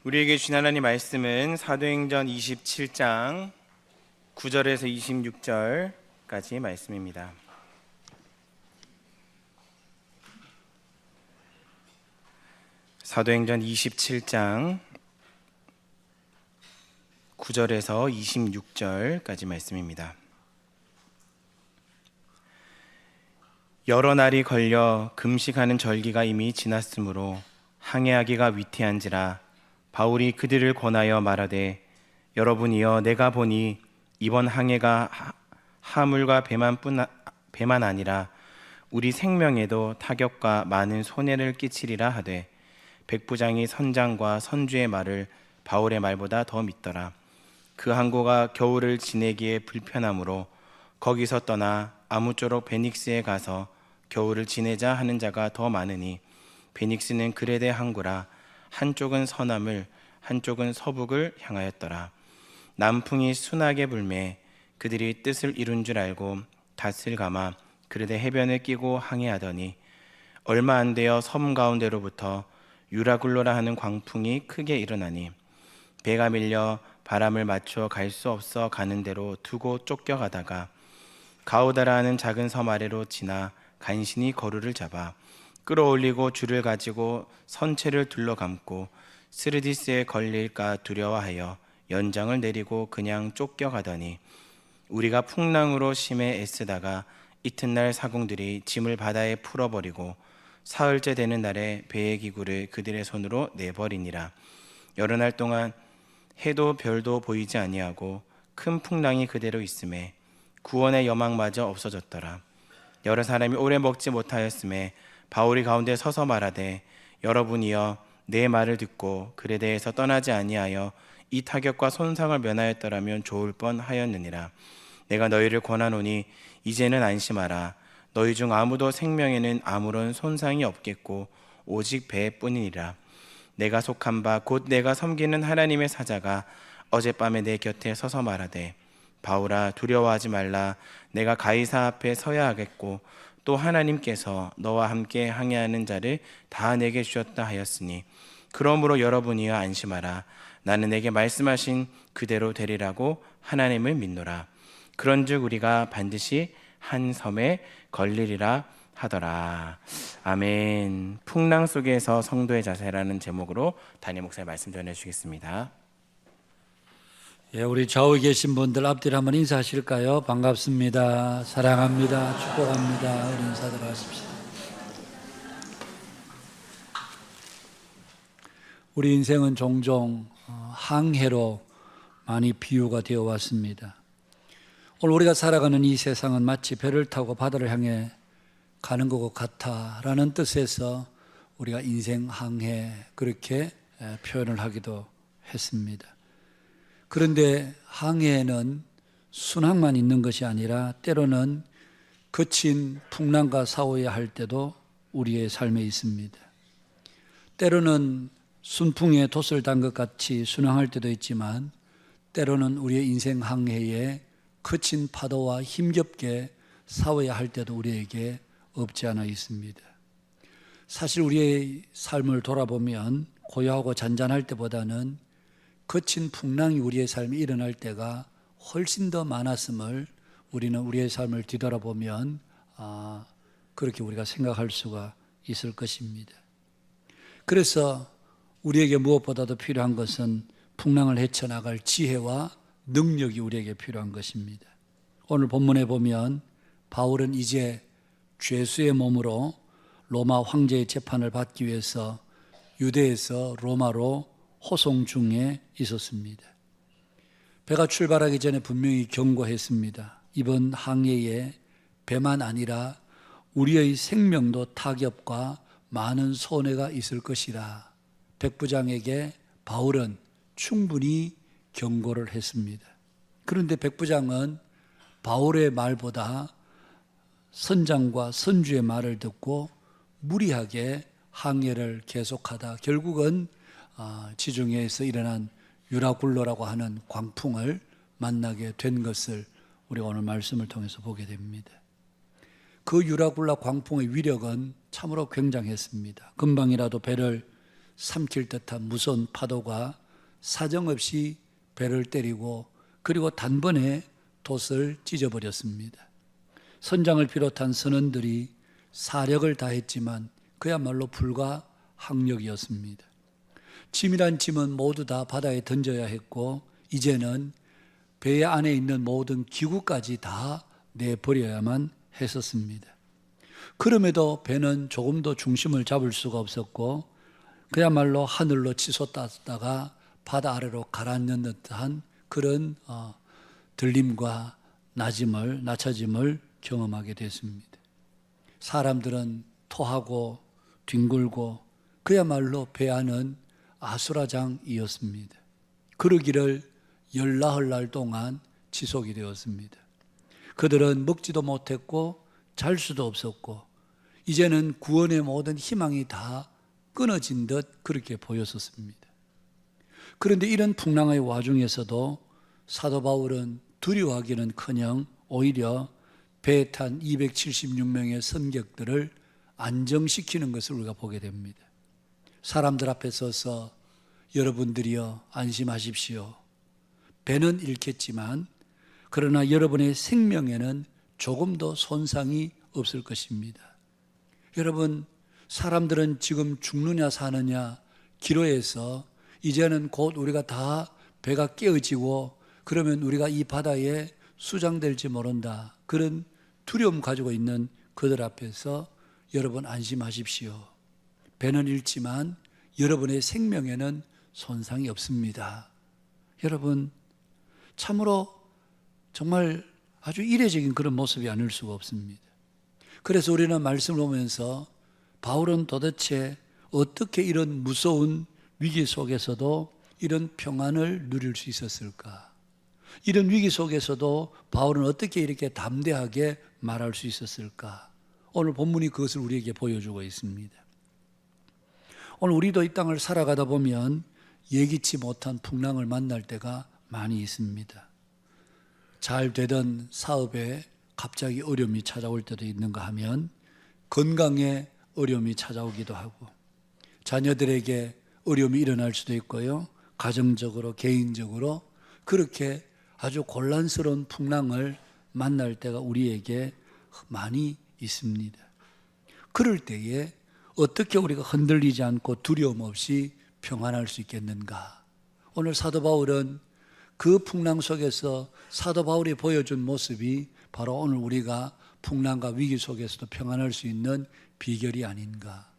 우리에게 주신 하나님 말씀은 사도행전 27장 9절에서 26절까지 말씀입니다. 사도행전 27장 9절에서 26절까지 말씀입니다. 여러 날이 걸려 금식하는 절기가 이미 지났으므로 항해하기가 위태한지라 바울이 그들을 권하여 말하되 여러분이여 내가 보니 이번 항해가 하물과 배만 아니라 우리 생명에도 타격과 많은 손해를 끼치리라 하되 백부장이 선장과 선주의 말을 바울의 말보다 더 믿더라. 그 항구가 겨울을 지내기에 불편하므로 거기서 떠나 아무쪼록 베닉스에 가서 겨울을 지내자 하는 자가 더 많으니 베닉스는 그레데 항구라 한쪽은 서남을 한쪽은 서북을 향하였더라. 남풍이 순하게 불매 그들이 뜻을 이룬 줄 알고 닷을 감아 그레데 해변을 끼고 항해하더니 얼마 안 되어 섬 가운데로부터 유라굴로라 하는 광풍이 크게 일어나니 배가 밀려 바람을 맞춰 갈 수 없어 가는 대로 두고 쫓겨가다가 가우다라 하는 작은 섬 아래로 지나 간신히 거루를 잡아 끌어올리고 줄을 가지고 선체를 둘러감고 스르디스에 걸릴까 두려워하여 연장을 내리고 그냥 쫓겨가더니 우리가 풍랑으로 심해 애쓰다가 이튿날 사공들이 짐을 바다에 풀어버리고 사흘째 되는 날에 배의 기구를 그들의 손으로 내버리니라. 여러 날 동안 해도 별도 보이지 아니하고 큰 풍랑이 그대로 있음에 구원의 여망마저 없어졌더라. 여러 사람이 오래 먹지 못하였음에 바울이 가운데 서서 말하되 여러분이여 내 말을 듣고 그레데에서 떠나지 아니하여 이 타격과 손상을 면하였더라면 좋을 뻔하였느니라. 내가 너희를 권하노니 이제는 안심하라. 너희 중 아무도 생명에는 아무런 손상이 없겠고 오직 배뿐이니라. 내가 속한 바 곧 내가 섬기는 하나님의 사자가 어젯밤에 내 곁에 서서 말하되 바울아 두려워하지 말라. 내가 가이사 앞에 서야 하겠고 또 하나님께서 너와 함께 항해하는 자를 다 내게 주셨다 하였으니 그러므로 여러분이여 안심하라. 나는 내게 말씀하신 그대로 되리라고 하나님을 믿노라. 그런즉 우리가 반드시 한 섬에 걸리리라 하더라. 아멘. 풍랑 속에서 성도의 자세라는 제목으로 담임 목사님 말씀 전해주시겠습니다. 예, 우리 좌우에 계신 분들 앞뒤로 한번 인사하실까요? 반갑습니다. 사랑합니다. 축복합니다. 우리 인사 들어가십시다. 우리 인생은 종종 항해로 많이 비유가 되어 왔습니다. 오늘 우리가 살아가는 이 세상은 마치 배를 타고 바다를 향해 가는 것 같아라는 뜻에서 우리가 인생 항해 그렇게 표현을 하기도 했습니다. 그런데 항해에는 순항만 있는 것이 아니라 때로는 거친 풍랑과 싸워야 할 때도 우리의 삶에 있습니다. 때로는 순풍에 돛을 단 것 같이 순항할 때도 있지만 때로는 우리의 인생 항해에 거친 파도와 힘겹게 싸워야 할 때도 우리에게 없지 않아 있습니다. 사실 우리의 삶을 돌아보면 고요하고 잔잔할 때보다는 거친 풍랑이 우리의 삶에 일어날 때가 훨씬 더 많았음을 우리는 우리의 삶을 뒤돌아보면 그렇게 우리가 생각할 수가 있을 것입니다. 그래서 우리에게 무엇보다도 필요한 것은 풍랑을 헤쳐나갈 지혜와 능력이 우리에게 필요한 것입니다. 오늘 본문에 보면 바울은 이제 죄수의 몸으로 로마 황제의 재판을 받기 위해서 유대에서 로마로 호송 중에 있었습니다. 배가 출발하기 전에 분명히 경고했습니다. 이번 항해에 배만 아니라 우리의 생명도 타격과 많은 손해가 있을 것이라 백부장에게 바울은 충분히 경고를 했습니다. 그런데 백부장은 바울의 말보다 선장과 선주의 말을 듣고 무리하게 항해를 계속하다 결국은 지중해에서 일어난 유라굴로라고 하는 광풍을 만나게 된 것을 우리가 오늘 말씀을 통해서 보게 됩니다. 그 유라굴라 광풍의 위력은 참으로 굉장했습니다. 금방이라도 배를 삼킬 듯한 무서운 파도가 사정없이 배를 때리고 그리고 단번에 돛을 찢어버렸습니다. 선장을 비롯한 선원들이 사력을 다했지만 그야말로 불가항력이었습니다. 짐이란 짐은 모두 다 바다에 던져야 했고 이제는 배 안에 있는 모든 기구까지 다 내버려야만 했었습니다. 그럼에도 배는 조금도 중심을 잡을 수가 없었고 그야말로 하늘로 치솟았다가 바다 아래로 가라앉는 듯한 그런 들림과 낮춰짐을 경험하게 됐습니다. 사람들은 토하고 뒹굴고 그야말로 배 안은 아수라장이었습니다. 그러기를 열나흘날 동안 지속이 되었습니다. 그들은 먹지도 못했고 잘 수도 없었고 이제는 구원의 모든 희망이 다 끊어진 듯 그렇게 보였었습니다. 그런데 이런 풍랑의 와중에서도 사도 바울은 두려워하기는커녕 오히려 배에 탄 276명의 선객들을 안정시키는 것을 우리가 보게 됩니다. 사람들 앞에 서서 여러분들이여 안심하십시오. 배는 잃겠지만 그러나 여러분의 생명에는 조금도 손상이 없을 것입니다. 여러분, 사람들은 지금 죽느냐 사느냐 기로에서 이제는 곧 우리가 다 배가 깨어지고 그러면 우리가 이 바다에 수장될지 모른다. 그런 두려움 가지고 있는 그들 앞에서 여러분 안심하십시오. 배는 잃지만 여러분의 생명에는 손상이 없습니다. 여러분, 참으로 정말 아주 이례적인 그런 모습이 아닐 수가 없습니다. 그래서 우리는 말씀을 보면서 바울은 도대체 어떻게 이런 무서운 위기 속에서도 이런 평안을 누릴 수 있었을까? 이런 위기 속에서도 바울은 어떻게 이렇게 담대하게 말할 수 있었을까? 오늘 본문이 그것을 우리에게 보여주고 있습니다. 오늘 우리도 이 땅을 살아가다 보면 예기치 못한 풍랑을 만날 때가 많이 있습니다. 잘 되던 사업에 갑자기 어려움이 찾아올 때도 있는가 하면 건강에 어려움이 찾아오기도 하고 자녀들에게 어려움이 일어날 수도 있고요. 가정적으로 개인적으로 그렇게 아주 곤란스러운 풍랑을 만날 때가 우리에게 많이 있습니다. 그럴 때에 어떻게 우리가 흔들리지 않고 두려움 없이 평안할 수 있겠는가? 오늘 사도 바울은 그 풍랑 속에서 사도 바울이 보여준 모습이 바로 오늘 우리가 풍랑과 위기 속에서도 평안할 수 있는 비결이 아닌가.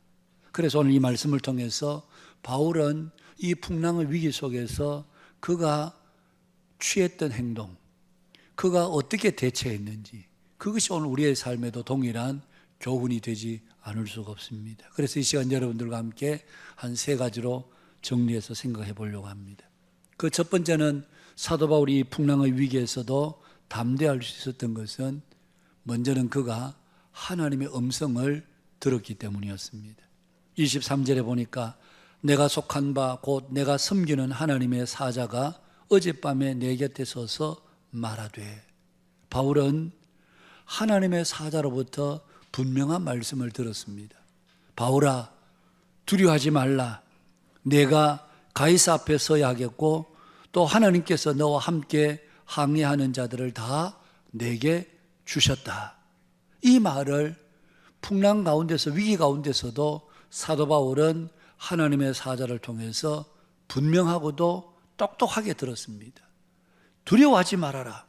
그래서 오늘 이 말씀을 통해서 바울은 이 풍랑의 위기 속에서 그가 취했던 행동, 그가 어떻게 대처했는지 그것이 오늘 우리의 삶에도 동일한 교훈이 되지 않을 수가 없습니다. 그래서 이 시간 여러분들과 함께 한 3가지로 정리해서 생각해 보려고 합니다. 그 첫 번째는 사도 바울이 이 풍랑의 위기에서도 담대할 수 있었던 것은 먼저는 그가 하나님의 음성을 들었기 때문이었습니다. 23절에 보니까 내가 속한 바 곧 내가 섬기는 하나님의 사자가 어젯밤에 내 곁에 서서 말하되, 바울은 하나님의 사자로부터 분명한 말씀을 들었습니다. 바울아, 두려워하지 말라. 내가 가이사 앞에 서야 하겠고 또 하나님께서 너와 함께 항해하는 자들을 다 내게 주셨다. 이 말을 풍랑 가운데서 위기 가운데서도 사도 바울은 하나님의 사자를 통해서 분명하고도 똑똑하게 들었습니다. 두려워하지 말아라.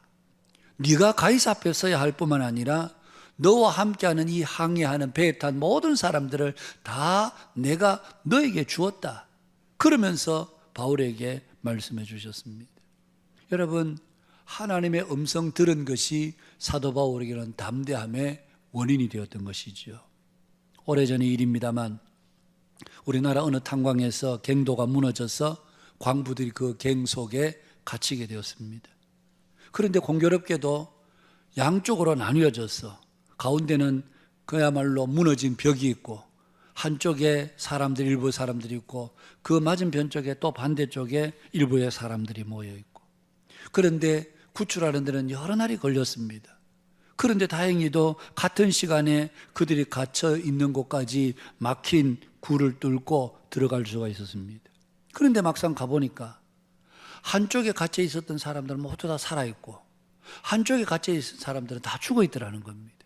네가 가이사 앞에 서야 할 뿐만 아니라 너와 함께하는 이 항해하는 배에 탄 모든 사람들을 다 내가 너에게 주었다. 그러면서 바울에게 말씀해 주셨습니다. 여러분, 하나님의 음성 들은 것이 사도 바울에게는 담대함의 원인이 되었던 것이죠. 오래전의 일입니다만 우리나라 어느 탄광에서 갱도가 무너져서 광부들이 그 갱 속에 갇히게 되었습니다. 그런데 공교롭게도 양쪽으로 나뉘어져서 가운데는 그야말로 무너진 벽이 있고 한쪽에 일부 사람들이 있고 그 맞은편 쪽에 또 반대쪽에 일부의 사람들이 모여 있고, 그런데 구출하는 데는 여러 날이 걸렸습니다. 그런데 다행히도 같은 시간에 그들이 갇혀 있는 곳까지 막힌 굴을 뚫고 들어갈 수가 있었습니다. 그런데 막상 가보니까 한쪽에 갇혀 있었던 사람들은 모두 다 살아있고 한쪽에 갇혀 있은 사람들은 다 죽어 있더라는 겁니다.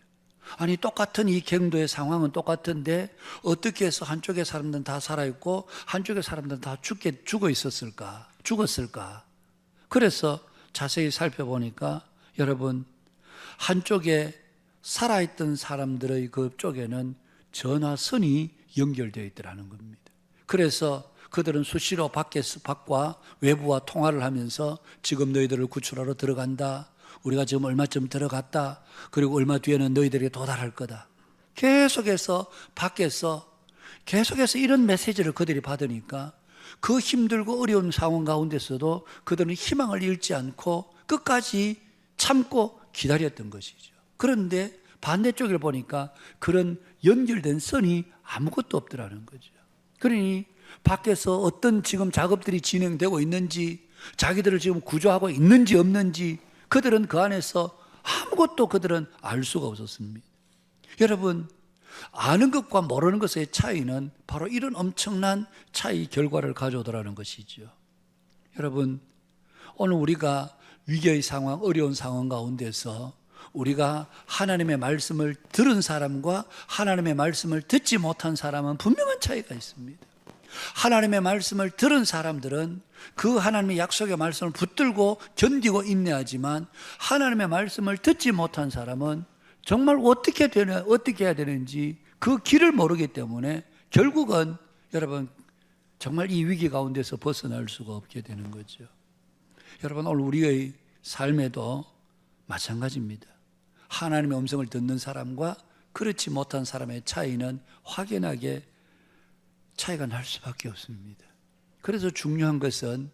아니, 똑같은 이 경도의 상황은 똑같은데 어떻게 해서 한쪽의 사람들은 다 살아있고 한쪽의 사람들은 다 죽었을까? 그래서 자세히 살펴보니까 여러분, 한쪽에 살아있던 사람들의 그 쪽에는 전화선이 연결되어 있더라는 겁니다. 그래서 그들은 수시로 밖과 외부와 통화를 하면서 지금 너희들을 구출하러 들어간다. 우리가 지금 얼마쯤 들어갔다. 그리고 얼마 뒤에는 너희들에게 도달할 거다. 계속해서 밖에서 계속해서 이런 메시지를 그들이 받으니까 그 힘들고 어려운 상황 가운데서도 그들은 희망을 잃지 않고 끝까지 참고 기다렸던 것이죠. 그런데 반대쪽을 보니까 그런 연결된 선이 아무것도 없더라는 거죠. 그러니 밖에서 어떤 지금 작업들이 진행되고 있는지, 자기들을 지금 구조하고 있는지 없는지 그들은 그 안에서 아무것도 그들은 알 수가 없었습니다. 여러분, 아는 것과 모르는 것의 차이는 바로 이런 엄청난 차이 결과를 가져오더라는 것이죠. 여러분, 오늘 우리가 위기의 상황, 어려운 상황 가운데서 우리가 하나님의 말씀을 들은 사람과 하나님의 말씀을 듣지 못한 사람은 분명한 차이가 있습니다. 하나님의 말씀을 들은 사람들은 그 하나님의 약속의 말씀을 붙들고 견디고 인내하지만 하나님의 말씀을 듣지 못한 사람은 정말 어떻게 해야 되는지 그 길을 모르기 때문에 결국은 여러분 정말 이 위기 가운데서 벗어날 수가 없게 되는 거죠. 여러분, 오늘 우리의 삶에도 마찬가지입니다. 하나님의 음성을 듣는 사람과 그렇지 못한 사람의 차이는 확연하게 차이가 날 수밖에 없습니다. 그래서 중요한 것은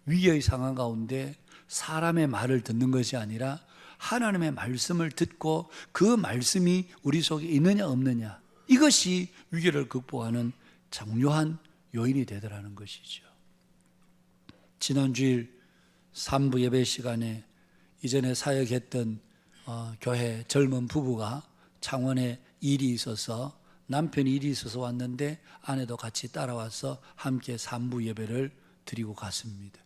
위기의 상황 가운데 사람의 말을 듣는 것이 아니라 하나님의 말씀을 듣고 그 말씀이 우리 속에 있느냐 없느냐, 이것이 위기를 극복하는 중요한 요인이 되더라는 것이죠. 지난 주일 3부 예배 시간에 이전에 사역했던 교회 젊은 부부가 창원에 일이 있어서, 남편이 일이 있어서 왔는데 아내도 같이 따라와서 함께 3부 예배를 드리고 갔습니다.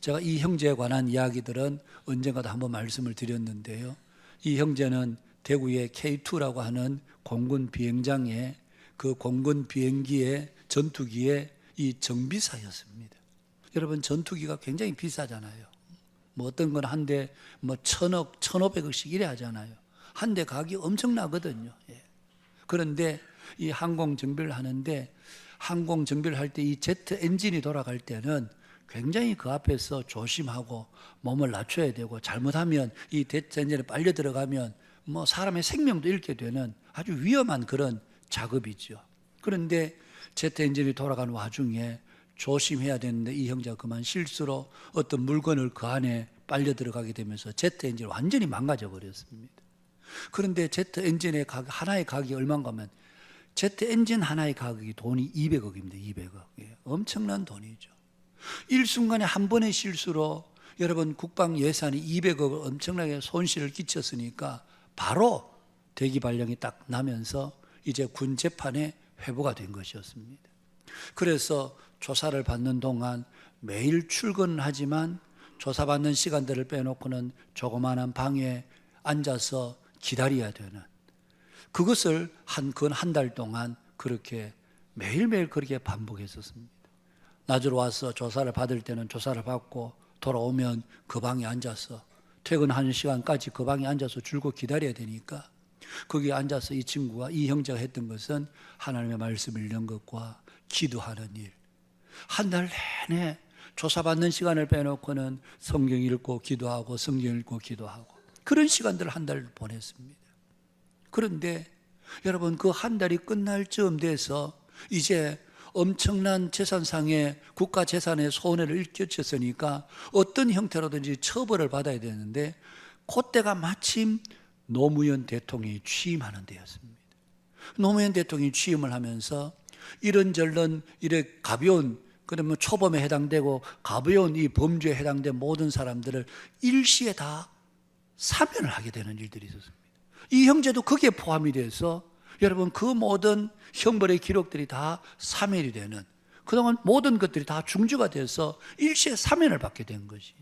제가 이 형제에 관한 이야기들은 언젠가도 한번 말씀을 드렸는데요. 이 형제는 대구의 K2라고 하는 공군 비행장에 그 공군 비행기의 전투기의 이 정비사였습니다. 여러분, 전투기가 굉장히 비싸잖아요. 뭐 어떤 건 한 대 뭐 1,000억, 1,500억씩 이래 하잖아요. 한 대 가격이 엄청나거든요. 예. 그런데 이 항공 정비를 하는데, 항공 정비를 할 때 이 제트 엔진이 돌아갈 때는 굉장히 그 앞에서 조심하고 몸을 낮춰야 되고, 잘못하면 이 제트 엔진에 빨려 들어가면 뭐 사람의 생명도 잃게 되는 아주 위험한 그런 작업이죠. 그런데 제트 엔진이 돌아가는 와중에 조심해야 되는데 이 형제가 그만 실수로 어떤 물건을 그 안에 빨려 들어가게 되면서 제트 엔진이 완전히 망가져 버렸습니다. 그런데 제트 엔진의 하나의 가격이 얼마인가 하면 제트 엔진 하나의 가격이 돈이 200억입니다. 200억. 예, 엄청난 돈이죠. 일순간에 한 번의 실수로 여러분 국방 예산이 200억을 엄청나게 손실을 끼쳤으니까 바로 대기 발령이 딱 나면서 이제 군 재판에 회부가 된 것이었습니다. 그래서 조사를 받는 동안 매일 출근을 하지만 조사받는 시간들을 빼놓고는 조그마한 방에 앉아서 기다려야 되는, 그것을 한 달 동안 그렇게 매일매일 그렇게 반복했었습니다. 낮으로 와서 조사를 받을 때는 조사를 받고 돌아오면 그 방에 앉아서 퇴근하는 시간까지 그 방에 앉아서 줄곧 기다려야 되니까 거기에 앉아서 이 친구가, 이 형제가 했던 것은 하나님의 말씀을 읽는 것과 기도하는 일. 한 달 내내 조사받는 시간을 빼놓고는 성경 읽고 기도하고 성경 읽고 기도하고 그런 시간들을 한 달 보냈습니다. 그런데 여러분, 그 한 달이 끝날 즈음 돼서 이제 엄청난 재산상의 국가 재산의 손해를 끼쳤으니까 어떤 형태로든지 처벌을 받아야 되는데, 그때가 마침 노무현 대통령이 취임하는 때였습니다. 노무현 대통령이 취임을 하면서 이런저런 이래 가벼운, 그러면 초범에 해당되고 가벼운 이 범죄에 해당된 모든 사람들을 일시에 다 사면을 하게 되는 일들이 있었습니다. 이 형제도 거기에 포함이 돼서 여러분 그 모든 형벌의 기록들이 다 사면이 되는, 그동안 모든 것들이 다 중지가 돼서 일시에 사면을 받게 된 것이죠.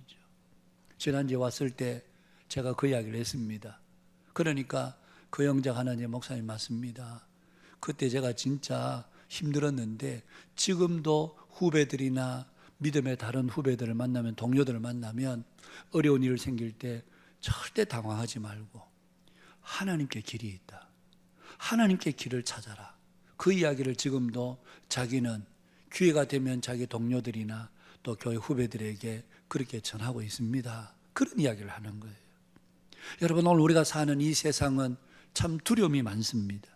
지난주에 왔을 때 제가 그 이야기를 했습니다. 그러니까 그 영작 하나님 목사님 맞습니다. 그때 제가 진짜 힘들었는데 지금도 후배들이나 믿음의 다른 후배들을 만나면, 동료들을 만나면 어려운 일 생길 때 절대 당황하지 말고 하나님께 길이 있다, 하나님께 길을 찾아라, 그 이야기를 지금도 자기는 기회가 되면 자기 동료들이나 또 교회 후배들에게 그렇게 전하고 있습니다. 그런 이야기를 하는 거예요. 여러분, 오늘 우리가 사는 이 세상은 참 두려움이 많습니다.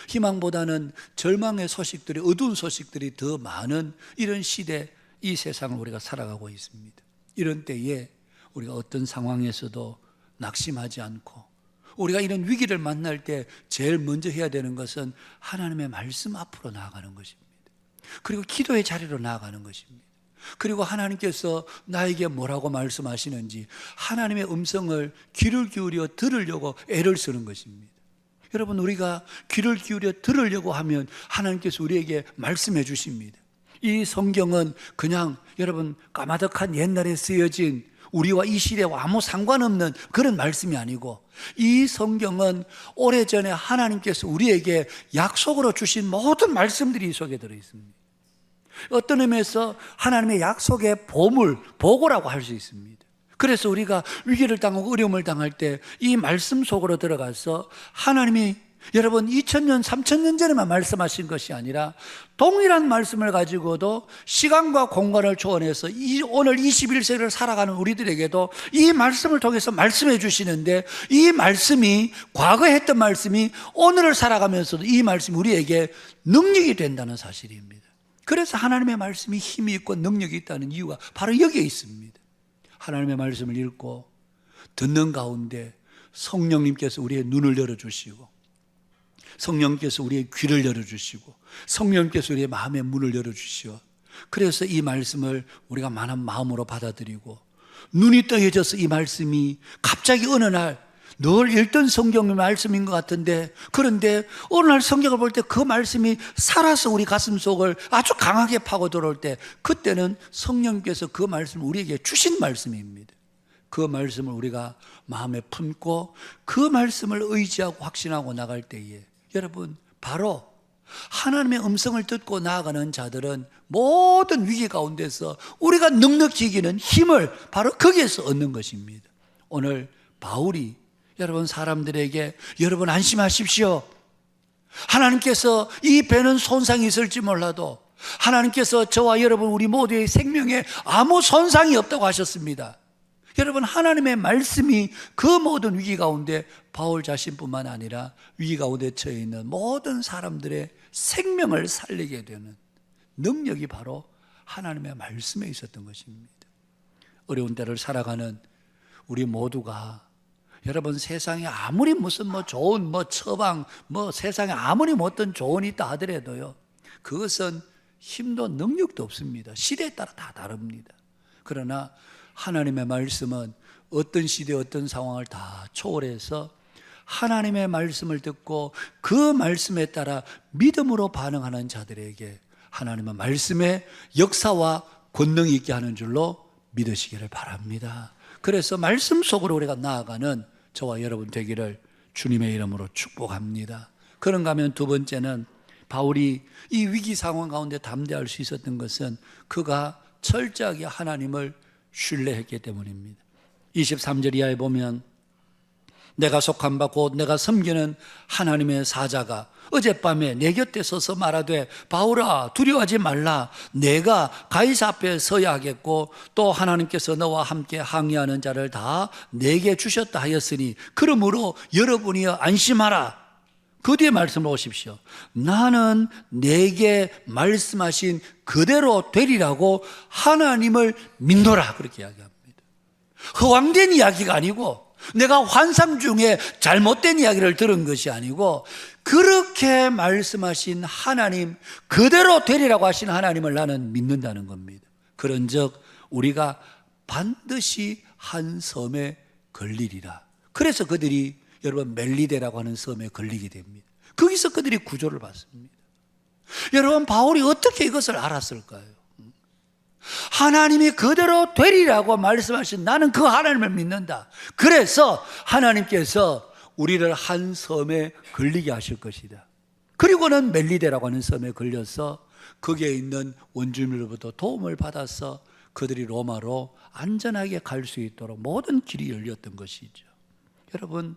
희망보다는 절망의 소식들이, 어두운 소식들이 더 많은 이런 시대, 이 세상을 우리가 살아가고 있습니다. 이런 때에 우리가 어떤 상황에서도 낙심하지 않고, 우리가 이런 위기를 만날 때 제일 먼저 해야 되는 것은 하나님의 말씀 앞으로 나아가는 것입니다. 그리고 기도의 자리로 나아가는 것입니다. 그리고 하나님께서 나에게 뭐라고 말씀하시는지 하나님의 음성을 귀를 기울여 들으려고 애를 쓰는 것입니다. 여러분, 우리가 귀를 기울여 들으려고 하면 하나님께서 우리에게 말씀해 주십니다. 이 성경은 그냥 여러분 까마득한 옛날에 쓰여진 우리와 이 시대와 아무 상관없는 그런 말씀이 아니고, 이 성경은 오래전에 하나님께서 우리에게 약속으로 주신 모든 말씀들이 이 속에 들어있습니다. 어떤 의미에서 하나님의 약속의 보물, 보고라고 할 수 있습니다. 그래서 우리가 위기를 당하고 어려움을 당할 때 이 말씀 속으로 들어가서 하나님이 여러분 2000년, 3000년 전에만 말씀하신 것이 아니라 동일한 말씀을 가지고도 시간과 공간을 초월해서 오늘 21세기를 살아가는 우리들에게도 이 말씀을 통해서 말씀해 주시는데, 이 말씀이 과거에 했던 말씀이 오늘을 살아가면서도 이 말씀이 우리에게 능력이 된다는 사실입니다. 그래서 하나님의 말씀이 힘이 있고 능력이 있다는 이유가 바로 여기에 있습니다. 하나님의 말씀을 읽고 듣는 가운데 성령님께서 우리의 눈을 열어주시고, 성령께서 우리의 귀를 열어주시고, 성령께서 우리의 마음의 문을 열어주시고, 그래서 이 말씀을 우리가 만한 마음으로 받아들이고, 눈이 떠여져서 이 말씀이 갑자기 어느 날 늘 읽던 성경의 말씀인 것 같은데, 그런데 어느 날 성경을 볼 때 그 말씀이 살아서 우리 가슴 속을 아주 강하게 파고 들어올 때, 그때는 성령께서 그 말씀을 우리에게 주신 말씀입니다. 그 말씀을 우리가 마음에 품고 그 말씀을 의지하고 확신하고 나갈 때에 여러분, 바로 하나님의 음성을 듣고 나아가는 자들은 모든 위기 가운데서 우리가 넉넉히 이기는 힘을 바로 거기에서 얻는 것입니다. 오늘 바울이 여러분 사람들에게 여러분 안심하십시오, 하나님께서 이 배는 손상이 있을지 몰라도 하나님께서 저와 여러분 우리 모두의 생명에 아무 손상이 없다고 하셨습니다. 여러분, 하나님의 말씀이 그 모든 위기 가운데 바울 자신뿐만 아니라 위기 가운데 처해 있는 모든 사람들의 생명을 살리게 되는 능력이 바로 하나님의 말씀에 있었던 것입니다. 어려운 때를 살아가는 우리 모두가 여러분, 세상에 아무리 무슨 좋은 처방, 세상에 아무리 어떤 조언이 있다 하더라도요, 그것은 힘도 능력도 없습니다. 시대에 따라 다 다릅니다. 그러나 하나님의 말씀은 어떤 시대, 어떤 상황을 다 초월해서 하나님의 말씀을 듣고 그 말씀에 따라 믿음으로 반응하는 자들에게 하나님의 말씀의 역사와 권능이 있게 하는 줄로 믿으시기를 바랍니다. 그래서 말씀 속으로 우리가 나아가는 저와 여러분 되기를 주님의 이름으로 축복합니다. 그런가 하면 두 번째는 바울이 이 위기 상황 가운데 담대할 수 있었던 것은 그가 철저하게 하나님을 신뢰했기 때문입니다. 23절 이하에 보면 내가 속한 바 곧 내가 섬기는 하나님의 사자가 어젯밤에 내 곁에 서서 말하되 바울아 두려워하지 말라, 내가 가이사 앞에 서야 하겠고 또 하나님께서 너와 함께 항의하는 자를 다 내게 주셨다 하였으니 그러므로 여러분이여 안심하라. 그 뒤에 말씀을 보십시오. 나는 내게 말씀하신 그대로 되리라고 하나님을 믿노라, 그렇게 이야기합니다. 허황된 이야기가 아니고 내가 환상 중에 잘못된 이야기를 들은 것이 아니고 그렇게 말씀하신 하나님, 그대로 되리라고 하신 하나님을 나는 믿는다는 겁니다. 그런즉 우리가 반드시 한 섬에 걸리리라. 그래서 그들이 여러분 멜리데라고 하는 섬에 걸리게 됩니다. 거기서 그들이 구조를 받습니다. 여러분, 바울이 어떻게 이것을 알았을까요? 하나님이 그대로 되리라고 말씀하신 나는 그 하나님을 믿는다. 그래서 하나님께서 우리를 한 섬에 걸리게 하실 것이다. 그리고는 멜리데라고 하는 섬에 걸려서 거기에 있는 원주민으로부터 도움을 받아서 그들이 로마로 안전하게 갈 수 있도록 모든 길이 열렸던 것이죠. 여러분,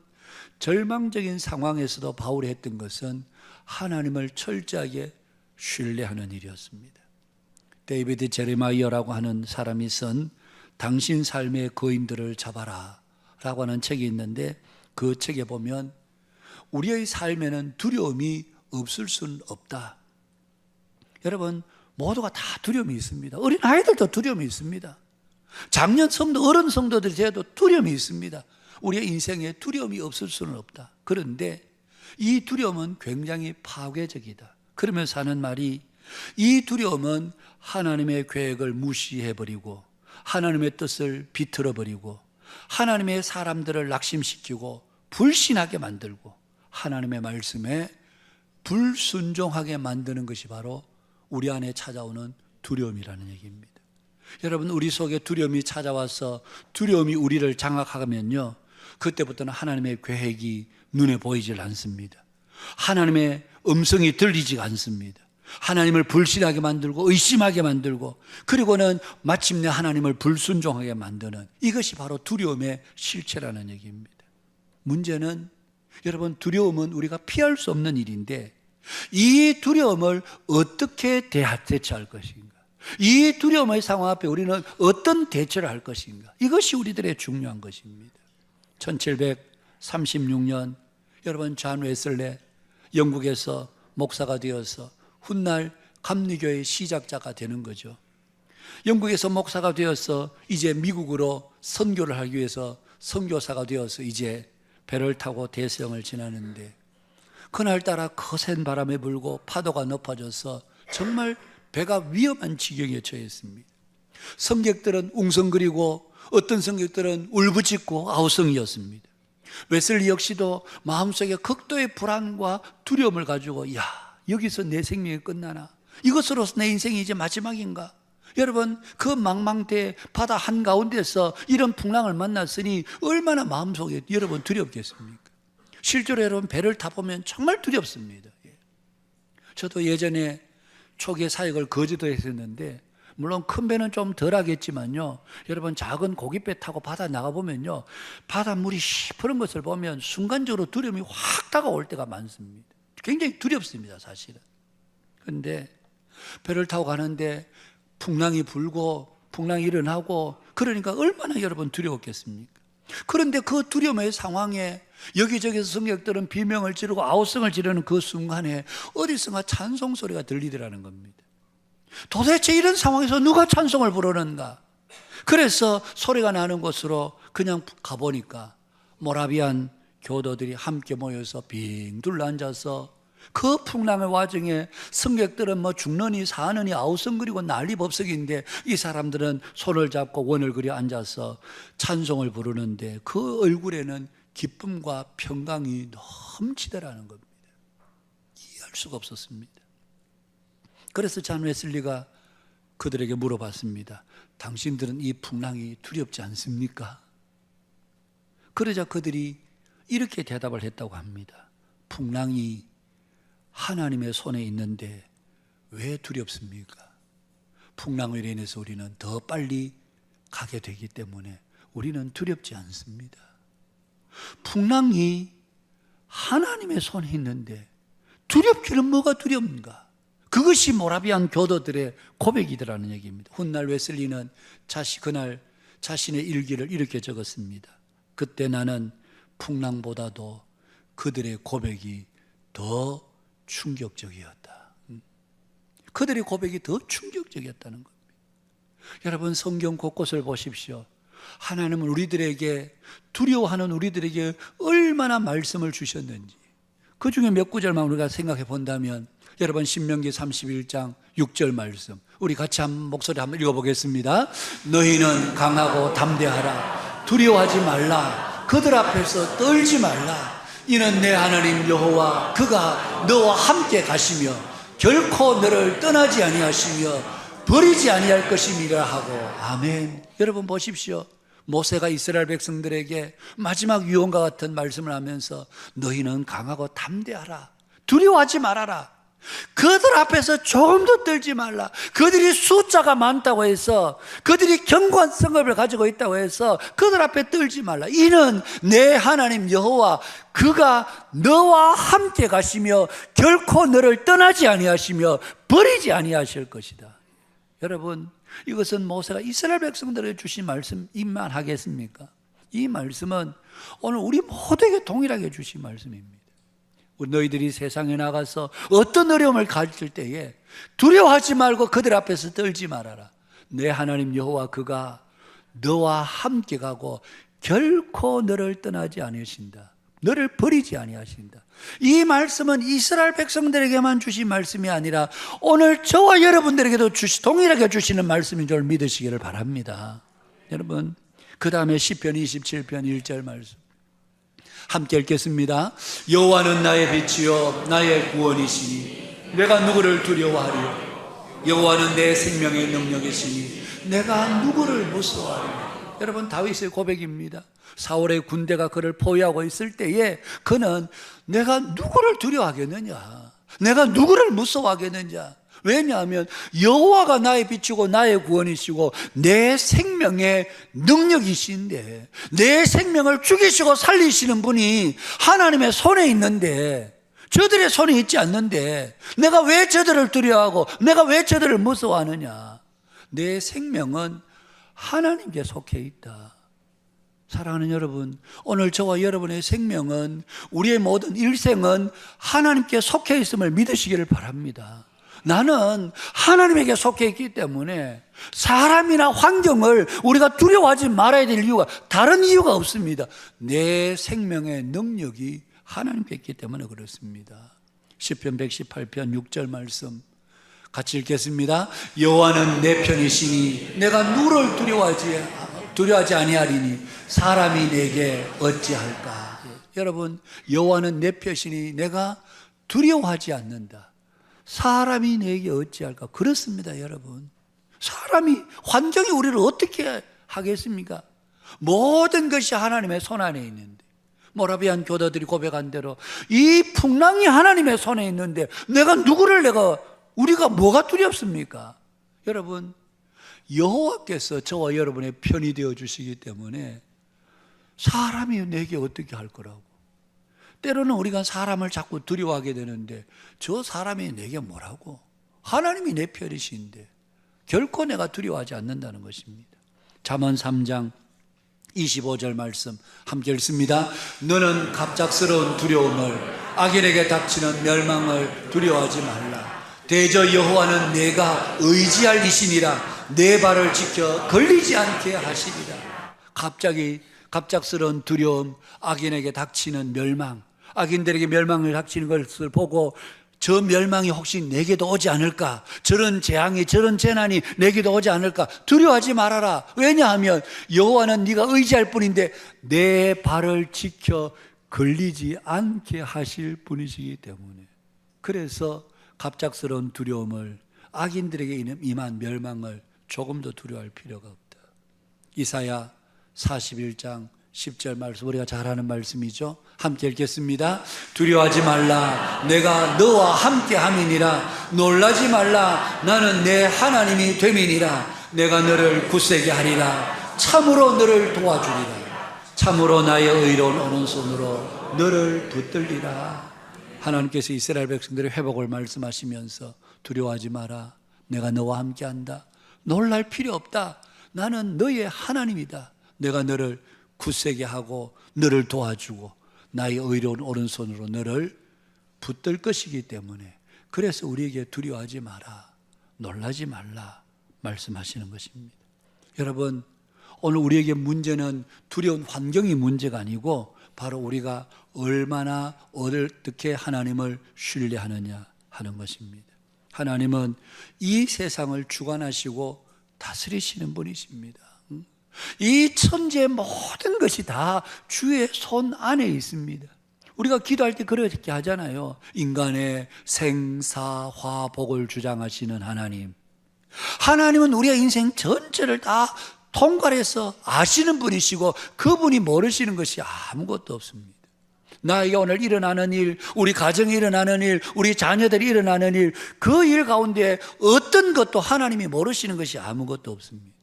절망적인 상황에서도 바울이 했던 것은 하나님을 철저하게 신뢰하는 일이었습니다. 데이비드 제레마이어라고 하는 사람이 쓴 당신 삶의 거인들을 잡아라 라고 하는 책이 있는데, 그 책에 보면 우리의 삶에는 두려움이 없을 수는 없다. 여러분, 모두가 다 두려움이 있습니다. 어린 아이들도 두려움이 있습니다. 작년 성도, 어른 성도들이 돼도 두려움이 있습니다. 우리의 인생에 두려움이 없을 수는 없다. 그런데 이 두려움은 굉장히 파괴적이다. 그러면서 하는 말이, 이 두려움은 하나님의 계획을 무시해버리고 하나님의 뜻을 비틀어버리고 하나님의 사람들을 낙심시키고 불신하게 만들고 하나님의 말씀에 불순종하게 만드는 것이 바로 우리 안에 찾아오는 두려움이라는 얘기입니다. 여러분, 우리 속에 두려움이 찾아와서 두려움이 우리를 장악하면요, 그때부터는 하나님의 계획이 눈에 보이질 않습니다. 하나님의 음성이 들리지 않습니다. 하나님을 불신하게 만들고 의심하게 만들고, 그리고는 마침내 하나님을 불순종하게 만드는, 이것이 바로 두려움의 실체라는 얘기입니다. 문제는, 여러분, 두려움은 우리가 피할 수 없는 일인데 이 두려움을 어떻게 대처할 것인가, 이 두려움의 상황 앞에 우리는 어떤 대처를 할 것인가, 이것이 우리들의 중요한 것입니다. 1736년 여러분, 존 웨슬레 영국에서 목사가 되어서 훗날 감리교의 시작자가 되는 거죠. 영국에서 목사가 되어서 이제 미국으로 선교를 하기 위해서 선교사가 되어서 이제 배를 타고 대서양을 지나는데, 그날따라 거센 바람에 불고 파도가 높아져서 정말 배가 위험한 지경에 처했습니다. 성객들은 웅성거리고 어떤 성객들은 울부짖고 아우성이었습니다. 웨슬리 역시도 마음속에 극도의 불안과 두려움을 가지고, 야, 여기서 내 생명이 끝나나? 이것으로서 내 인생이 이제 마지막인가? 여러분, 그 망망대해 바다 한가운데서 이런 풍랑을 만났으니 얼마나 마음속에 여러분 두렵겠습니까? 실제로 여러분, 배를 타보면 정말 두렵습니다. 저도 예전에 초기에 사역을 거제도에 했었는데, 물론 큰 배는 좀 덜 하겠지만요, 여러분, 작은 고깃배 타고 바다 나가보면요, 바닷물이 시퍼런 것을 보면 순간적으로 두려움이 확 다가올 때가 많습니다. 굉장히 두렵습니다, 사실은. 그런데 배를 타고 가는데 풍랑이 불고 풍랑이 일어나고, 그러니까 얼마나 여러분 두려웠겠습니까? 그런데 그 두려움의 상황에 여기저기서 성객들은 비명을 지르고 아우성을 지르는 그 순간에 어디선가 찬송 소리가 들리더라는 겁니다. 도대체 이런 상황에서 누가 찬송을 부르는가? 그래서 소리가 나는 곳으로 그냥 가보니까 모라비안 교도들이 함께 모여서 빙 둘러앉아서 그 풍랑의 와중에 성객들은 뭐 죽느니 사느니 아우성거리고 난리법석인데, 이 사람들은 손을 잡고 원을 그려 앉아서 찬송을 부르는데 그 얼굴에는 기쁨과 평강이 넘치더라는 겁니다. 이해할 수가 없었습니다. 그래서 존 웨슬리가 그들에게 물어봤습니다. 당신들은 이 풍랑이 두렵지 않습니까? 그러자 그들이 이렇게 대답을 했다고 합니다. 풍랑이 하나님의 손에 있는데 왜 두렵습니까? 풍랑으로 인해서 우리는 더 빨리 가게 되기 때문에 우리는 두렵지 않습니다. 풍랑이 하나님의 손에 있는데 두렵기는 뭐가 두렵는가? 그것이 모라비안 교도들의 고백이더라는 얘기입니다. 훗날 웨슬리는 그날 자신의 일기를 이렇게 적었습니다. 그때 나는 풍랑보다도 그들의 고백이 더 충격적이었다. 그들의 고백이 더 충격적이었다는 겁니다. 여러분, 성경 곳곳을 보십시오. 하나님은 우리들에게, 두려워하는 우리들에게 얼마나 말씀을 주셨는지, 그 중에 몇 구절만 우리가 생각해 본다면, 여러분, 신명기 31장 6절 말씀, 우리 같이 목소리 한번 읽어보겠습니다. 너희는 강하고 담대하라. 두려워하지 말라. 그들 앞에서 떨지 말라. 이는 내 하나님 여호와 그가 너와 함께 가시며 결코 너를 떠나지 아니하시며 버리지 아니할 것임이라 하고. 아멘. 여러분 보십시오. 모세가 이스라엘 백성들에게 마지막 유언과 같은 말씀을 하면서 너희는 강하고 담대하라. 두려워하지 말아라. 그들 앞에서 조금도 떨지 말라. 그들이 숫자가 많다고 해서, 그들이 견고한 성읍을 가지고 있다고 해서 그들 앞에 떨지 말라. 이는 내 하나님 여호와 그가 너와 함께 가시며 결코 너를 떠나지 아니하시며 버리지 아니하실 것이다. 여러분, 이것은 모세가 이스라엘 백성들에게 주신 말씀만 하겠습니까? 이 말씀은 오늘 우리 모두에게 동일하게 주신 말씀입니다. 너희들이 세상에 나가서 어떤 어려움을 가질 때에 두려워하지 말고 그들 앞에서 떨지 말아라. 내 하나님 여호와 그가 너와 함께 가고 결코 너를 떠나지 아니하신다. 너를 버리지 아니하신다. 이 말씀은 이스라엘 백성들에게만 주신 말씀이 아니라 오늘 저와 여러분들에게도 동일하게 주시는 말씀인 줄 믿으시기를 바랍니다. 여러분, 그 다음에 시편 27편 1절 말씀 함께 읽겠습니다. 여호와는 나의 빛이요 나의 구원이시니 내가 누구를 두려워하리요. 여호와는 내 생명의 능력이시니 내가 누구를 무서워하리요. 여러분, 다윗의 고백입니다. 사울의 군대가 그를 포위하고 있을 때에 그는 내가 누구를 두려워하겠느냐, 내가 누구를 무서워하겠느냐. 왜냐하면 여호와가 나의 빛이고 나의 구원이시고 내 생명의 능력이신데, 내 생명을 죽이시고 살리시는 분이 하나님의 손에 있는데, 저들의 손에 있지 않는데 내가 왜 저들을 두려워하고 내가 왜 저들을 무서워하느냐. 내 생명은 하나님께 속해 있다. 사랑하는 여러분, 오늘 저와 여러분의 생명은, 우리의 모든 일생은 하나님께 속해 있음을 믿으시기를 바랍니다. 나는 하나님에게 속해 있기 때문에 사람이나 환경을 우리가 두려워하지 말아야 될 이유가 다른 이유가 없습니다. 내 생명의 능력이 하나님께 있기 때문에 그렇습니다. 시편 118편 6절 말씀 같이 읽겠습니다. 여호와는 내 편이시니 내가 누구를 두려워하지 아니하리니 사람이 내게 어찌할까. 여러분, 여호와는 내 편이시니 내가 두려워하지 않는다. 사람이 내게 어찌할까. 그렇습니다. 여러분, 사람이, 환경이 우리를 어떻게 하겠습니까? 모든 것이 하나님의 손 안에 있는데, 모라비안 교도들이 고백한 대로 이 풍랑이 하나님의 손에 있는데 우리가 뭐가 두렵습니까? 여러분, 여호와께서 저와 여러분의 편이 되어 주시기 때문에 사람이 내게 어떻게 할 거라고. 때로는 우리가 사람을 자꾸 두려워하게 되는데 저 사람이 내게 뭐라고. 하나님이 내 편이신데 결코 내가 두려워하지 않는다는 것입니다. 잠언 3장 25절 말씀 함께 읽습니다. 너는 갑작스러운 두려움을, 악인에게 닥치는 멸망을 두려워하지 말라. 대저 여호와는 내가 의지할 이시니라. 내 발을 지켜 걸리지 않게 하시리라. 갑작스러운 두려움, 악인에게 닥치는 멸망, 악인들에게 멸망을 닥치는 것을 보고 저 멸망이 혹시 내게도 오지 않을까, 저런 재앙이, 저런 재난이 내게도 오지 않을까 두려워하지 말아라. 왜냐하면 여호와는 네가 의지할 뿐인데 내 발을 지켜 걸리지 않게 하실 분이시기 때문에, 그래서 갑작스러운 두려움을, 악인들에게 임한 멸망을 조금도 두려워할 필요가 없다. 이사야 41장 10절 말씀, 우리가 잘 아는 말씀이죠. 함께 읽겠습니다. 두려워하지 말라. 내가 너와 함께 함이니라. 놀라지 말라. 나는 내 하나님이 됨이니라. 내가 너를 굳세게 하리라. 참으로 너를 도와주리라. 참으로 나의 의로운 오른손으로 너를 붙들리라. 하나님께서 이스라엘 백성들의 회복을 말씀하시면서 두려워하지 마라. 내가 너와 함께 한다. 놀랄 필요 없다. 나는 너의 하나님이다. 내가 너를 굳세게 하고 너를 도와주고 나의 의로운 오른손으로 너를 붙들 것이기 때문에, 그래서 우리에게 두려워하지 마라, 놀라지 말라 말씀하시는 것입니다. 여러분, 오늘 우리에게 문제는 두려운 환경이 문제가 아니고 바로 우리가 얼마나 어떻게 하나님을 신뢰하느냐 하는 것입니다. 하나님은 이 세상을 주관하시고 다스리시는 분이십니다. 이 천지의 모든 것이 다 주의 손 안에 있습니다. 우리가 기도할 때 그렇게 하잖아요. 인간의 생사화복을 주장하시는 하나님. 하나님은 우리의 인생 전체를 다 통괄해서 아시는 분이시고 그분이 모르시는 것이 아무것도 없습니다. 나에게 오늘 일어나는 일, 우리 가정에 일어나는 일, 우리 자녀들이 일어나는 일, 그 일 가운데 어떤 것도 하나님이 모르시는 것이 아무것도 없습니다.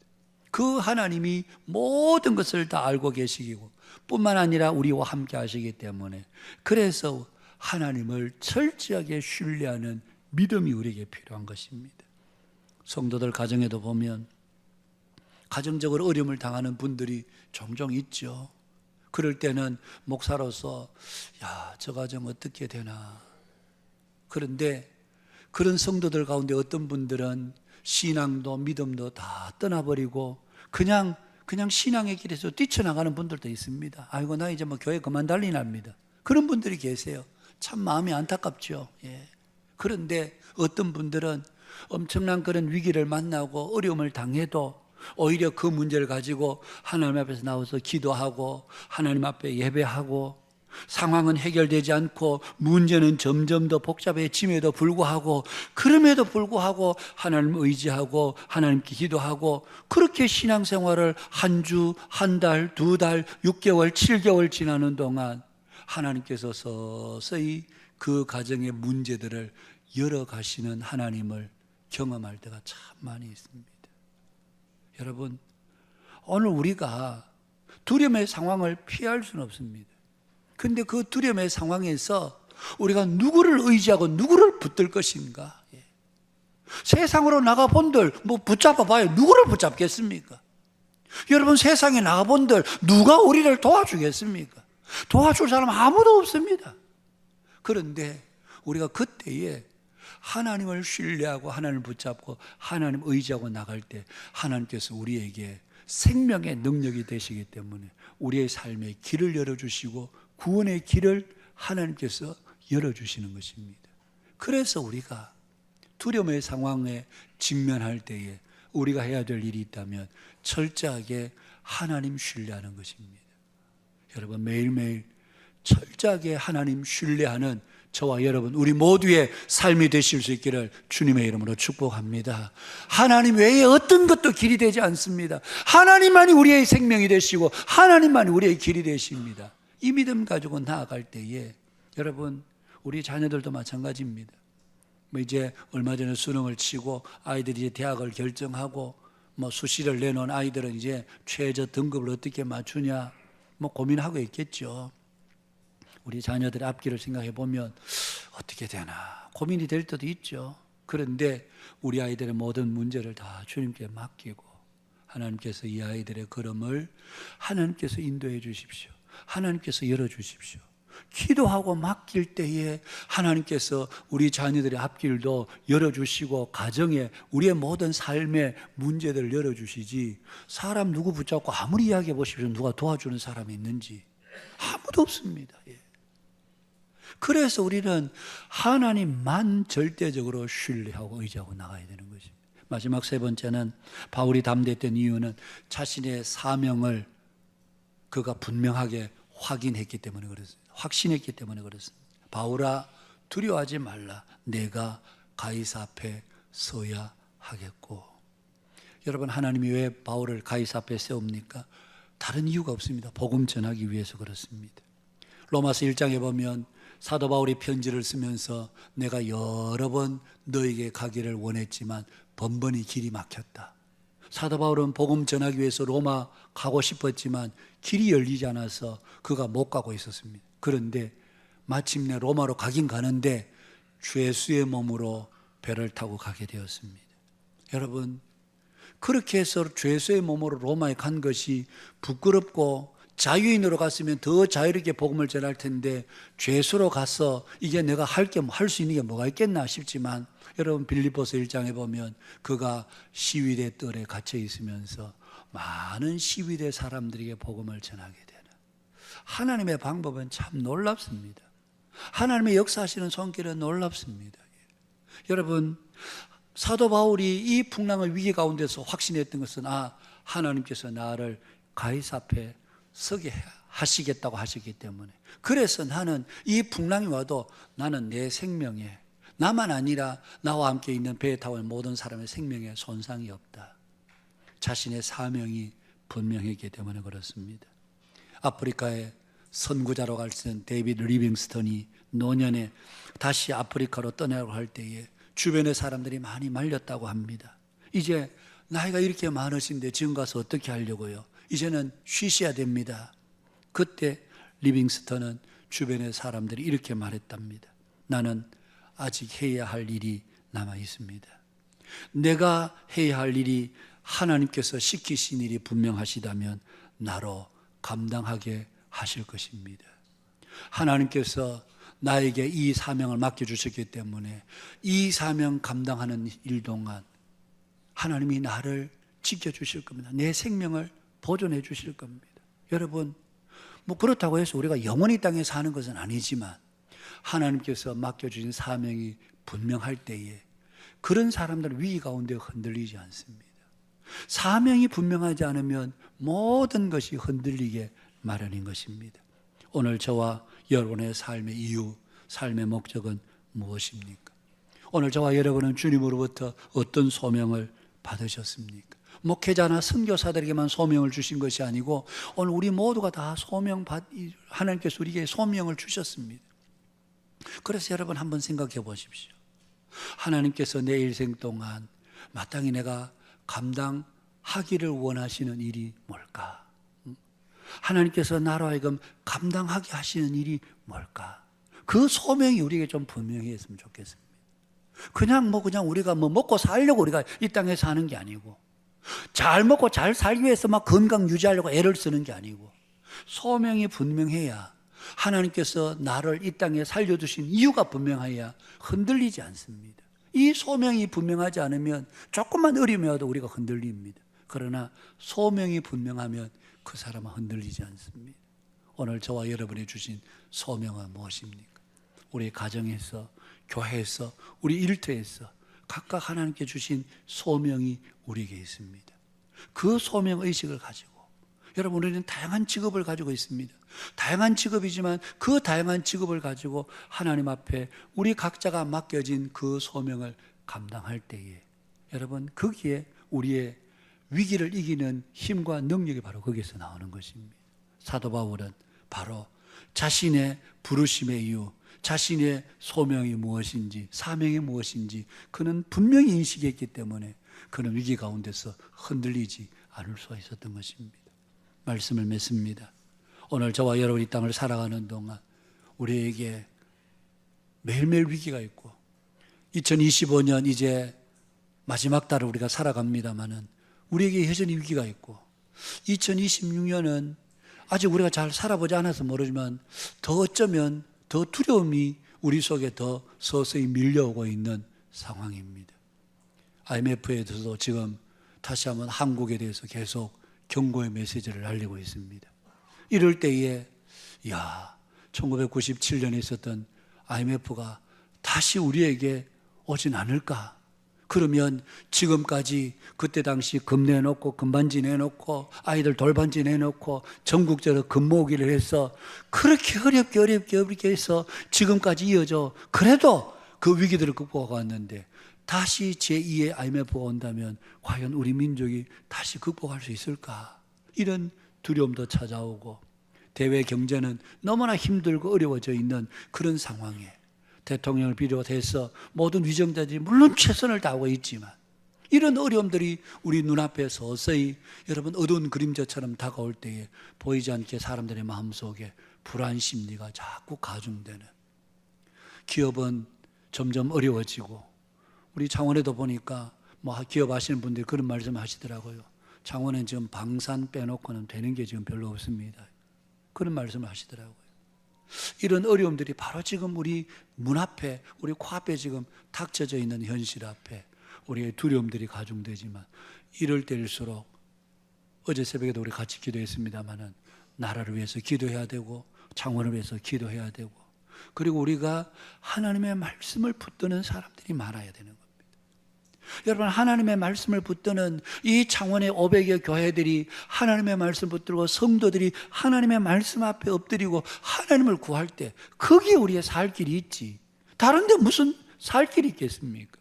그 하나님이 모든 것을 다 알고 계시고 뿐만 아니라 우리와 함께 하시기 때문에, 그래서 하나님을 철저하게 신뢰하는 믿음이 우리에게 필요한 것입니다. 성도들 가정에도 보면 가정적으로 어려움을 당하는 분들이 종종 있죠. 그럴 때는 목사로서 저 가정 어떻게 되나. 그런데 그런 성도들 가운데 어떤 분들은 신앙도 믿음도 다 떠나버리고 그냥 신앙의 길에서 뛰쳐나가는 분들도 있습니다. 아이고 나 이제 뭐 교회 그만 달리납니다. 그런 분들이 계세요. 참 마음이 안타깝죠. 그런데 어떤 분들은 엄청난 그런 위기를 만나고 어려움을 당해도 오히려 그 문제를 가지고 하나님 앞에서 나와서 기도하고 하나님 앞에 예배하고, 상황은 해결되지 않고 문제는 점점 더 복잡해짐에도 불구하고, 그럼에도 불구하고 하나님 의지하고 하나님께 기도하고, 그렇게 신앙생활을 한 주, 한 달, 두 달, 6개월, 7개월 지나는 동안 하나님께서 서서히 그 가정의 문제들을 열어가시는 하나님을 경험할 때가 참 많이 있습니다. 여러분, 오늘 우리가 두려움의 상황을 피할 수는 없습니다. 근데 그 두려움의 상황에서 우리가 누구를 의지하고 누구를 붙들 것인가? 세상으로 나가본들 뭐 붙잡아봐요. 누구를 붙잡겠습니까? 여러분, 세상에 나가본들 누가 우리를 도와주겠습니까? 도와줄 사람 아무도 없습니다. 그런데 우리가 그때에 하나님을 신뢰하고 하나님을 붙잡고 하나님 의지하고 나갈 때 하나님께서 우리에게 생명의 능력이 되시기 때문에 우리의 삶의 길을 열어주시고 구원의 길을 하나님께서 열어주시는 것입니다. 그래서 우리가 두려움의 상황에 직면할 때에 우리가 해야 될 일이 있다면 철저하게 하나님 신뢰하는 것입니다. 여러분, 매일매일 철저하게 하나님 신뢰하는 저와 여러분, 우리 모두의 삶이 되실 수 있기를 주님의 이름으로 축복합니다. 하나님 외에 어떤 것도 길이 되지 않습니다. 하나님만이 우리의 생명이 되시고 하나님만이 우리의 길이 되십니다. 이 믿음 가지고 나아갈 때에 여러분, 우리 자녀들도 마찬가지입니다. 뭐 이제 얼마 전에 수능을 치고 아이들이 이제 대학을 결정하고 뭐 수시를 내놓은 아이들은 이제 최저 등급을 어떻게 맞추냐 뭐 고민하고 있겠죠. 우리 자녀들의 앞길을 생각해 보면 어떻게 되나 고민이 될 때도 있죠. 그런데 우리 아이들의 모든 문제를 다 주님께 맡기고 하나님께서 이 아이들의 걸음을 하나님께서 인도해 주십시오. 하나님께서 열어주십시오. 기도하고 맡길 때에 하나님께서 우리 자녀들의 앞길도 열어주시고 가정에 우리의 모든 삶의 문제들을 열어주시지, 사람 누구 붙잡고 아무리 이야기해 보십시오. 누가 도와주는 사람이 있는지 아무도 없습니다. 그래서 우리는 하나님만 절대적으로 신뢰하고 의지하고 나가야 되는 것입니다. 마지막 세 번째는 바울이 담대했던 이유는 자신의 사명을 그가 분명하게 확인했기 때문에 그렇습니다. 확신했기 때문에 그렇습니다. 바울아, 두려워하지 말라. 내가 가이사 앞에 서야 하겠고. 여러분, 하나님이 왜 바울을 가이사 앞에 세웁니까? 다른 이유가 없습니다. 복음 전하기 위해서 그렇습니다. 로마서 1장에 보면 사도 바울이 편지를 쓰면서 내가 여러 번 너에게 가기를 원했지만 번번이 길이 막혔다. 사도 바울은 복음 전하기 위해서 로마 가고 싶었지만 길이 열리지 않아서 그가 못 가고 있었습니다. 그런데 마침내 로마로 가긴 가는데 주 예수의 몸으로 배를 타고 가게 되었습니다. 여러분, 그렇게 해서 주 예수의 몸으로 로마에 간 것이 부끄럽고 자유인으로 갔으면 더 자유롭게 복음을 전할 텐데 죄수로 가서 이게 내가 할 수 있는 게 뭐가 있겠나 싶지만, 여러분 빌립보서 1장에 보면 그가 시위대 뜰에 갇혀 있으면서 많은 시위대 사람들에게 복음을 전하게 되는 하나님의 방법은 참 놀랍습니다. 하나님의 역사하시는 손길은 놀랍습니다. 여러분, 사도 바울이 이 풍랑의 위기 가운데서 확신했던 것은 하나님께서 나를 가이사 앞에 서게 하시겠다고 하셨기 때문에, 그래서 나는 이 풍랑이 와도 나는 내 생명에, 나만 아니라 나와 함께 있는 배에 타고 있는 모든 사람의 생명에 손상이 없다. 자신의 사명이 분명했기 때문에 그렇습니다. 아프리카에 선구자로 갈 수 있는 데이비드 리빙스턴이 노년에 다시 아프리카로 떠나려고 할 때에 주변의 사람들이 많이 말렸다고 합니다. 이제 나이가 이렇게 많으신데 지금 가서 어떻게 하려고요? 이제는 쉬셔야 됩니다. 그때 리빙스턴은 주변의 사람들이 이렇게 말했답니다. 나는 아직 해야 할 일이 남아 있습니다. 내가 해야 할 일이 하나님께서 시키신 일이 분명하시다면 나로 감당하게 하실 것입니다. 하나님께서 나에게 이 사명을 맡겨주셨기 때문에 이 사명 감당하는 일 동안 하나님이 나를 지켜주실 겁니다. 내 생명을 보존해 주실 겁니다. 여러분, 뭐 그렇다고 해서 우리가 영원히 땅에 사는 것은 아니지만 하나님께서 맡겨주신 사명이 분명할 때에 그런 사람들은 위기 가운데 흔들리지 않습니다. 사명이 분명하지 않으면 모든 것이 흔들리게 마련인 것입니다. 오늘 저와 여러분의 삶의 이유, 삶의 목적은 무엇입니까? 오늘 저와 여러분은 주님으로부터 어떤 소명을 받으셨습니까? 목회자나 선교사들에게만 소명을 주신 것이 아니고 오늘 우리 모두가 다 하나님께서 우리에게 소명을 주셨습니다. 그래서 여러분 한번 생각해 보십시오. 하나님께서 내 일생 동안 마땅히 내가 감당하기를 원하시는 일이 뭘까? 하나님께서 나로 하여금 감당하게 하시는 일이 뭘까? 그 소명이 우리에게 좀 분명히 했으면 좋겠습니다. 그냥 우리가 먹고 살려고 우리가 이 땅에 사는 게 아니고, 잘 먹고 잘 살기 위해서 막 건강 유지하려고 애를 쓰는 게 아니고, 소명이 분명해야 하나님께서 나를 이 땅에 살려두신 이유가 분명해야 흔들리지 않습니다. 이 소명이 분명하지 않으면 조금만 어려움이 와도 우리가 흔들립니다. 그러나 소명이 분명하면 그 사람은 흔들리지 않습니다. 오늘 저와 여러분이 주신 소명은 무엇입니까? 우리 가정에서, 교회에서, 우리 일터에서 각각 하나님께 주신 소명이 우리에게 있습니다. 그 소명의식을 가지고, 여러분, 우리는 다양한 직업을 가지고 있습니다. 다양한 직업이지만 그 다양한 직업을 가지고 하나님 앞에 우리 각자가 맡겨진 그 소명을 감당할 때에 여러분, 거기에 우리의 위기를 이기는 힘과 능력이 바로 거기에서 나오는 것입니다. 사도 바울은 바로 자신의 부르심의 이유, 자신의 소명이 무엇인지, 사명이 무엇인지 그는 분명히 인식했기 때문에 그는 위기 가운데서 흔들리지 않을 수 있었던 것입니다. 말씀을 맺습니다. 오늘 저와 여러분이 땅을 살아가는 동안 우리에게 매일매일 위기가 있고 2025년 이제 마지막 달을 우리가 살아갑니다마는 우리에게 여전히 위기가 있고 2026년은 아직 우리가 잘 살아보지 않아서 모르지만 더 어쩌면 더 두려움이 우리 속에 더 서서히 밀려오고 있는 상황입니다. IMF에서도 지금 다시 한번 한국에 대해서 계속 경고의 메시지를 날리고 있습니다. 이럴 때에 1997년에 있었던 IMF가 다시 우리에게 오진 않을까? 그러면 지금까지 그때 당시 금 내놓고 금반지 내놓고 아이들 돌반지 내놓고 전국적으로 금 모으기를 해서 그렇게 어렵게 해서 지금까지 이어져 그래도 그 위기들을 극복하고 왔는데 다시 제2의 IMF가 온다면 과연 우리 민족이 다시 극복할 수 있을까? 이런 두려움도 찾아오고 대외 경제는 너무나 힘들고 어려워져 있는 그런 상황에 대통령을 비롯해서 모든 위정자들이 물론 최선을 다하고 있지만 이런 어려움들이 우리 눈앞에 서서히 여러분 어두운 그림자처럼 다가올 때에 보이지 않게 사람들의 마음속에 불안 심리가 자꾸 가중되는, 기업은 점점 어려워지고 우리 창원에도 보니까 기업 하시는 분들이 그런 말씀 하시더라고요. 창원은 지금 방산 빼놓고는 되는 게 지금 별로 없습니다. 그런 말씀을 하시더라고요. 이런 어려움들이 바로 지금 우리 문 앞에, 우리 코앞에 지금 닥쳐져 있는 현실 앞에 우리의 두려움들이 가중되지만 이럴 때일수록 어제 새벽에도 우리 같이 기도했습니다마는 나라를 위해서 기도해야 되고 창원을 위해서 기도해야 되고 그리고 우리가 하나님의 말씀을 붙드는 사람들이 많아야 되는 겁니다. 여러분, 하나님의 말씀을 붙드는 이 창원의 500여 교회들이 하나님의 말씀을 붙들고 성도들이 하나님의 말씀 앞에 엎드리고 하나님을 구할 때 거기에 우리의 살 길이 있지. 다른 데 무슨 살 길이 있겠습니까?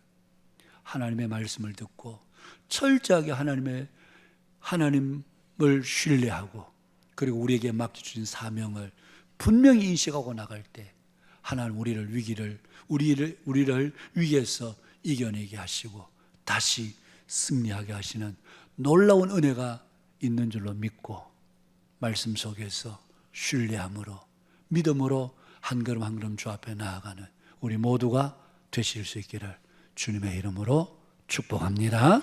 하나님의 말씀을 듣고 철저하게 하나님을 신뢰하고 그리고 우리에게 맡겨주신 사명을 분명히 인식하고 나갈 때 하나님 우리를 위기에서 이겨내게 하시고 다시 승리하게 하시는 놀라운 은혜가 있는 줄로 믿고 말씀 속에서 신뢰함으로 믿음으로 한 걸음 한 걸음 주 앞에 나아가는 우리 모두가 되실 수 있기를 주님의 이름으로 축복합니다.